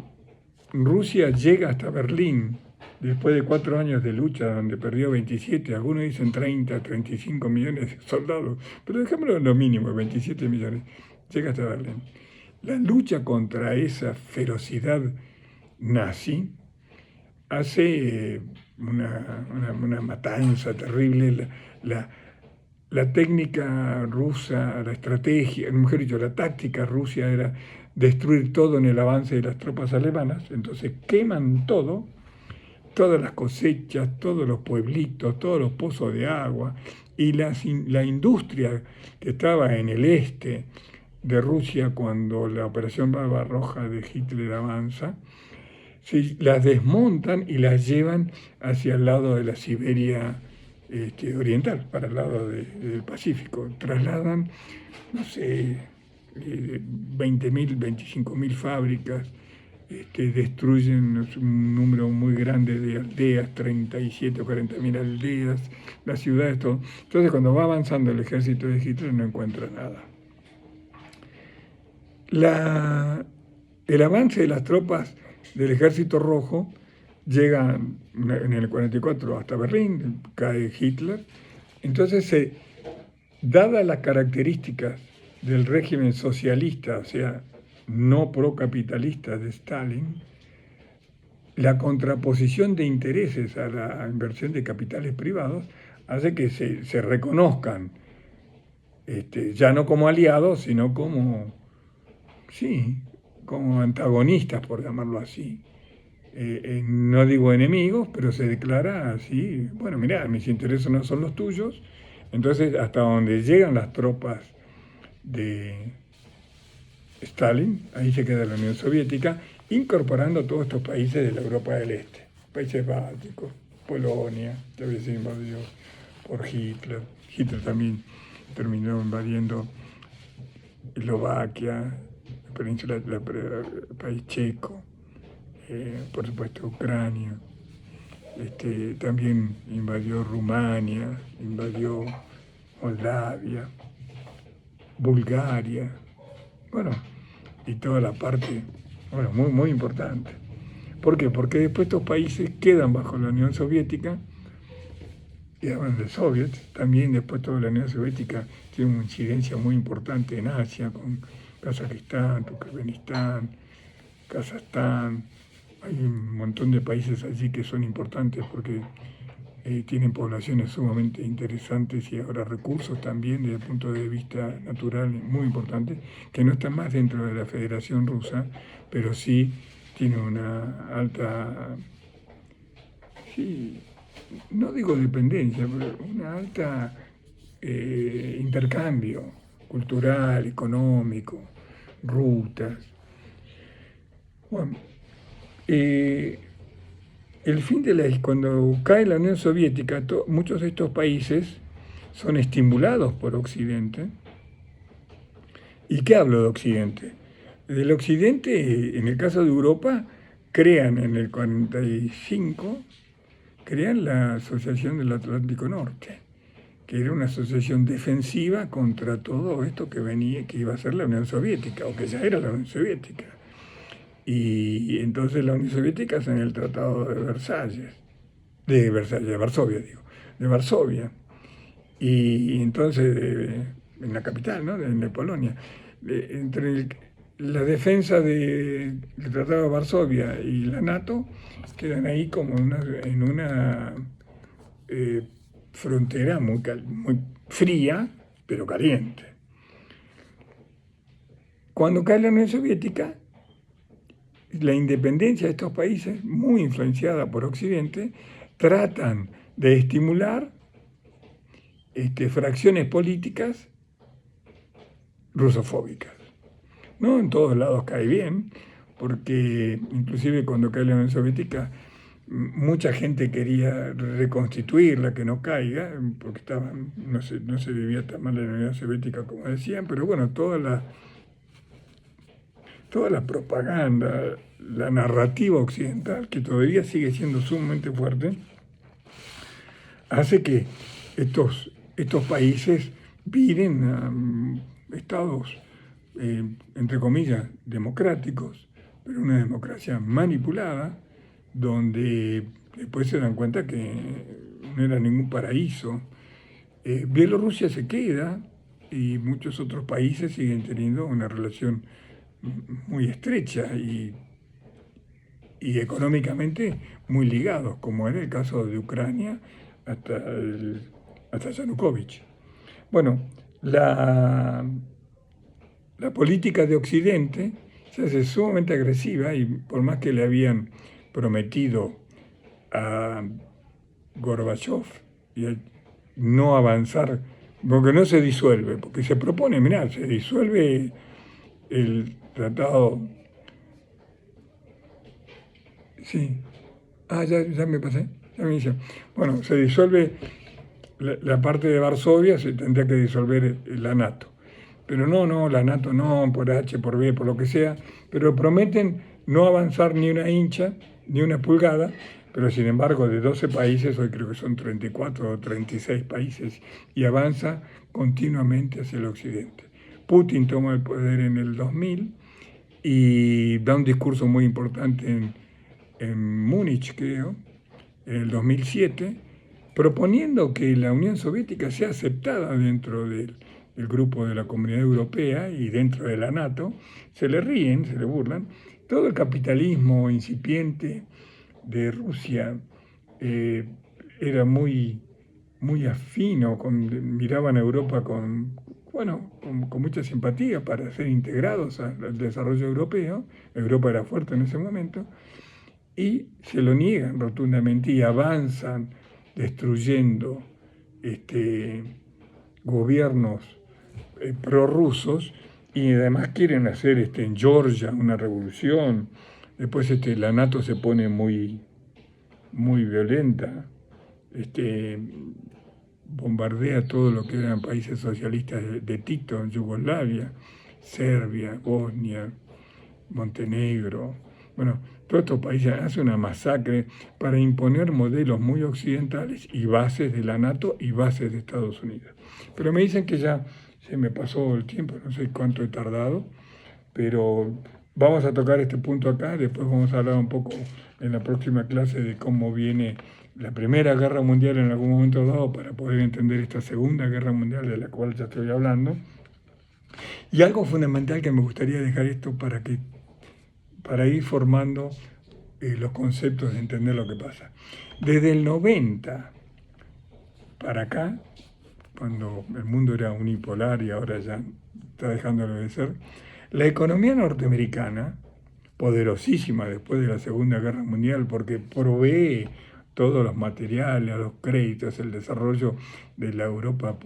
Speaker 1: Rusia llega hasta Berlín, después de 4 años de lucha donde perdió 27, algunos dicen 30, 35 millones de soldados, pero dejémoslo en lo mínimo, 27 millones, llega hasta Berlín. La lucha contra esa ferocidad nazi hace una matanza terrible. La técnica rusa, la estrategia, mejor dicho, la táctica rusa era destruir todo en el avance de las tropas alemanas. Entonces queman todo, todas las cosechas, todos los pueblitos, todos los pozos de agua, y la industria que estaba en el este de Rusia cuando la operación Barbarroja de Hitler avanza, las desmontan y las llevan hacia el lado de la Siberia oriental, para el lado del Pacífico. Trasladan, no sé, 20.000, 25.000 fábricas, destruyen un número muy grande de aldeas, 37 o 40.000 aldeas, las ciudades, todo. Entonces, cuando va avanzando el ejército de Hitler, no encuentra nada. El avance de las tropas del Ejército Rojo llega en el 44 hasta Berlín, cae Hitler. Entonces, dadas las características del régimen socialista, o sea, no procapitalista de Stalin, la contraposición de intereses a la inversión de capitales privados hace que se reconozcan, ya no como aliados, sino como antagonistas, por llamarlo así. no digo enemigos, pero se declara así, bueno, mirá, mis intereses no son los tuyos, entonces hasta donde llegan las tropas de Stalin, ahí se queda la Unión Soviética, incorporando todos estos países de la Europa del Este, países bálticos, Polonia, que había sido invadido por Hitler. Hitler también terminó invadiendo Eslovaquia, la península, el país checo, por supuesto Ucrania, también invadió Rumania, invadió Moldavia, Bulgaria, bueno, y toda la parte, bueno, muy, muy importante. ¿Por qué? Porque después estos países quedan bajo la Unión Soviética, y además de soviets, también después toda la Unión Soviética tiene una incidencia muy importante en Asia, con Kazajistán, Turkmenistán, Kazajstán. Hay un montón de países allí que son importantes porque tienen poblaciones sumamente interesantes y ahora recursos también desde el punto de vista natural muy importantes, que no están más dentro de la Federación Rusa, pero sí tienen una alta, sí, no digo dependencia, pero una alta intercambio cultural, económico, rutas. Bueno, eh, el fin de cuando cae la Unión Soviética, muchos de estos países son estimulados por Occidente. ¿Y qué hablo de Occidente? Del Occidente, en el caso de Europa, crean en el 45, crean la Asociación del Atlántico Norte, que era una asociación defensiva contra todo esto que venía, que iba a ser la Unión Soviética, o que ya era la Unión Soviética. Y entonces la Unión Soviética hace el Tratado de Versalles, de Varsovia, digo, de Varsovia. Y entonces, en la capital, ¿no? De Polonia, entre la defensa del Tratado de Varsovia y la NATO, quedan ahí como en una frontera muy fría, pero caliente. Cuando cae la Unión Soviética, la independencia de estos países, muy influenciada por Occidente, tratan de estimular fracciones políticas rusofóbicas. No en todos lados cae bien, porque inclusive cuando cae la Unión Soviética, mucha gente quería reconstituirla, que no caiga, porque no se vivía tan mal en la Unión Soviética como decían, pero bueno, toda la propaganda, la narrativa occidental, que todavía sigue siendo sumamente fuerte, hace que estos países viren a estados, entre comillas, democráticos, pero una democracia manipulada, donde después se dan cuenta que no era ningún paraíso. Bielorrusia se queda y muchos otros países siguen teniendo una relación muy estrecha y económicamente muy ligados, como era el caso de Ucrania hasta Yanukovych. Bueno, la política de Occidente se hace sumamente agresiva y por más que le habían prometido a Gorbachev y no avanzar, porque no se disuelve, porque se propone, mirá, se disuelve el tratado. Sí. Ah, ya me pasé. Ya me hice. Bueno, se disuelve la parte de Varsovia, se tendría que disolver la NATO. Pero no, la NATO no, por H, por B, por lo que sea. Pero prometen no avanzar ni una hincha, ni una pulgada. Pero sin embargo, de 12 países, hoy creo que son 34 o 36 países, y avanza continuamente hacia el occidente. Putin toma el poder en el 2000 y da un discurso muy importante en Múnich, creo, en el 2007, proponiendo que la Unión Soviética sea aceptada dentro del grupo de la Comunidad Europea y dentro de la NATO. Se le ríen, se le burlan. Todo el capitalismo incipiente de Rusia era muy, muy afino, miraban a Europa con mucha simpatía para ser integrados al desarrollo europeo. Europa era fuerte en ese momento. y se lo niegan rotundamente y avanzan destruyendo gobiernos prorrusos y además quieren hacer en Georgia una revolución. Después la NATO se pone muy, muy violenta, bombardea todo lo que eran países socialistas de Tito, en Yugoslavia, Serbia, Bosnia, Montenegro. Bueno, todos estos países hacen una masacre para imponer modelos muy occidentales y bases de la NATO y bases de Estados Unidos. Pero me dicen que ya se me pasó el tiempo, no sé cuánto he tardado, pero vamos a tocar este punto acá, después vamos a hablar un poco en la próxima clase de cómo viene la Primera Guerra Mundial en algún momento dado para poder entender esta Segunda Guerra Mundial de la cual ya estoy hablando. Y algo fundamental que me gustaría dejar esto para ir formando los conceptos de entender lo que pasa. Desde el 90 para acá, cuando el mundo era unipolar y ahora ya está dejándolo de ser, la economía norteamericana, poderosísima después de la Segunda Guerra Mundial, porque provee todos los materiales, los créditos, el desarrollo de la Europa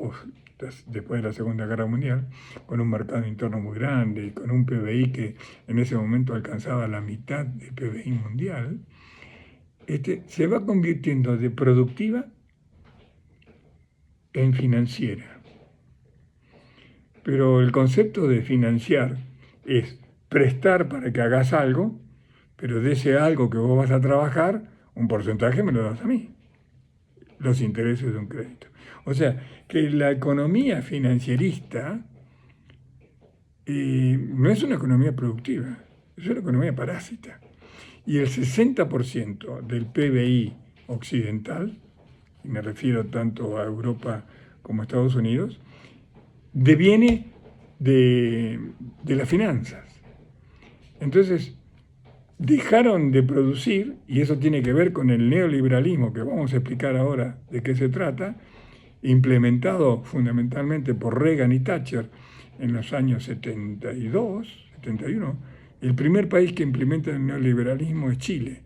Speaker 1: después de la Segunda Guerra Mundial, con un mercado interno muy grande y con un PBI que en ese momento alcanzaba la mitad del PBI mundial, se va convirtiendo de productiva en financiera. Pero el concepto de financiar es prestar para que hagas algo, pero de ese algo que vos vas a trabajar, un porcentaje me lo das a mí, los intereses de un crédito. O sea, que la economía financierista no es una economía productiva, es una economía parásita. Y el 60% del PBI occidental, y me refiero tanto a Europa como a Estados Unidos, deviene de las finanzas. Entonces, dejaron de producir, y eso tiene que ver con el neoliberalismo, que vamos a explicar ahora de qué se trata, implementado fundamentalmente por Reagan y Thatcher en los años 72, 71. El primer país que implementa el neoliberalismo es Chile.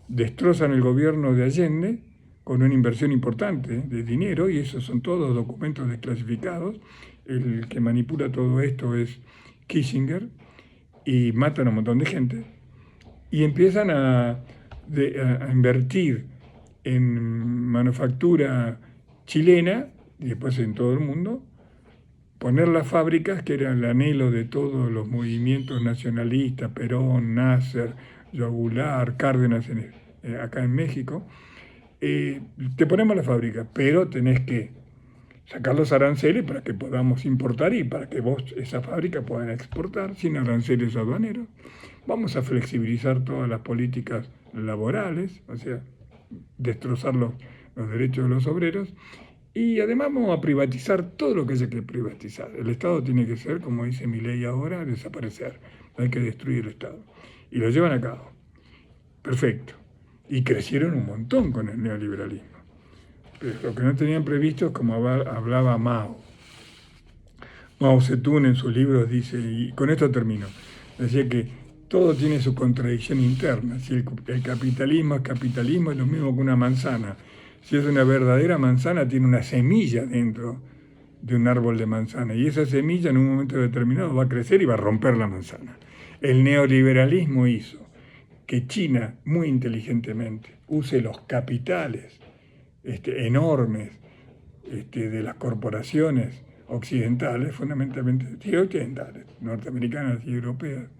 Speaker 1: Destrozan el gobierno de Allende con una inversión importante de dinero, y esos son todos documentos desclasificados. El que manipula todo esto es Kissinger, y matan a un montón de gente. Y empiezan a invertir en manufactura chilena, y después en todo el mundo, poner las fábricas, que era el anhelo de todos los movimientos nacionalistas, Perón, Nasser, Yogular, Cárdenas acá en México. Te ponemos la fábrica, pero tenés que sacar los aranceles para que podamos importar y para que vos, esa fábrica, puedan exportar sin aranceles aduaneros. Vamos a flexibilizar todas las políticas laborales, o sea, destrozar los derechos de los obreros, y además vamos a privatizar todo lo que haya que privatizar. El Estado tiene que ser, como dice mi ley ahora, desaparecer. Hay que destruir el Estado. Y lo llevan a cabo. Perfecto. Y crecieron un montón con el neoliberalismo. Pero lo que no tenían previsto es como hablaba Mao. Mao Zedong en sus libros dice, y con esto termino, decía que todo tiene su contradicción interna. Si el capitalismo es capitalismo, es lo mismo que una manzana. Si es una verdadera manzana, tiene una semilla dentro de un árbol de manzana, y esa semilla en un momento determinado va a crecer y va a romper la manzana. El neoliberalismo hizo que China, muy inteligentemente, use los capitales enormes de las corporaciones occidentales, fundamentalmente occidentales, norteamericanas y europeas,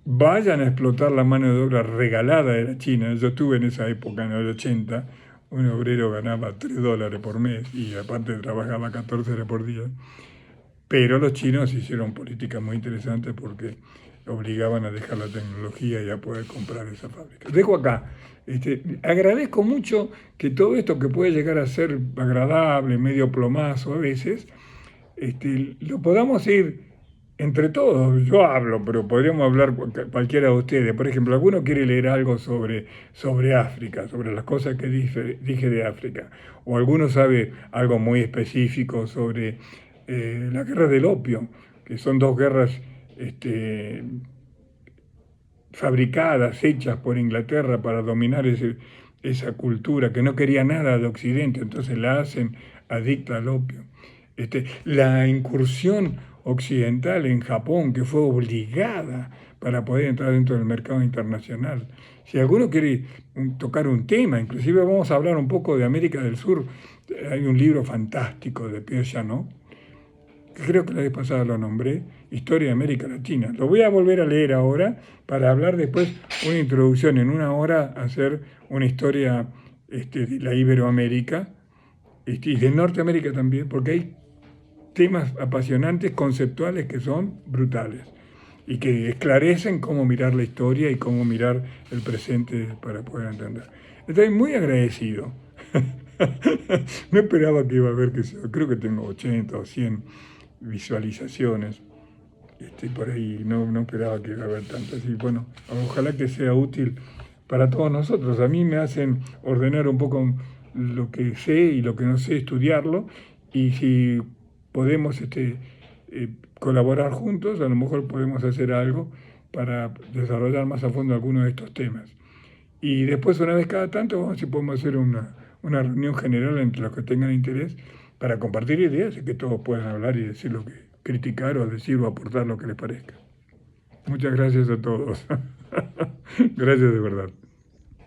Speaker 1: vayan a explotar la mano de obra regalada de la China. Yo estuve en esa época, en el 80, un obrero ganaba $3 por mes y aparte trabajaba 14 horas por día. Pero los chinos hicieron políticas muy interesantes porque obligaban a dejar la tecnología y a poder comprar esa fábrica. Dejo acá. Agradezco mucho que todo esto, que puede llegar a ser agradable, medio plomazo a veces, lo podamos ir entre todos. Yo hablo, pero podríamos hablar cualquiera de ustedes. Por ejemplo, alguno quiere leer algo sobre África, sobre las cosas que dije de África, o alguno sabe algo muy específico sobre la guerra del opio, que son dos guerras fabricadas, hechas por Inglaterra para dominar esa cultura, que no quería nada de Occidente, entonces la hacen adicta al opio. La incursión occidental en Japón, que fue obligada para poder entrar dentro del mercado internacional. Si alguno quiere tocar un tema, inclusive vamos a hablar un poco de América del Sur, hay un libro fantástico de Pierre Janot, creo que la vez pasada lo nombré, Historia de América Latina. Lo voy a volver a leer ahora para hablar después una introducción en una hora, hacer una historia de la Iberoamérica y de Norteamérica también, porque hay temas apasionantes, conceptuales que son brutales y que esclarecen cómo mirar la historia y cómo mirar el presente para poder entender. Estoy muy agradecido. No esperaba que iba a haber, creo que tengo 80 o 100 visualizaciones. Por ahí no esperaba que iba a haber tantas. Y bueno, ojalá que sea útil para todos nosotros. A mí me hacen ordenar un poco lo que sé y lo que no sé, estudiarlo. Y si podemos colaborar juntos, a lo mejor podemos hacer algo para desarrollar más a fondo algunos de estos temas. Y después, una vez cada tanto, vamos a ver si podemos hacer una reunión general entre los que tengan interés para compartir ideas y que todos puedan hablar y decir lo que criticar o decir o aportar lo que les parezca. Muchas gracias a todos. Gracias de verdad.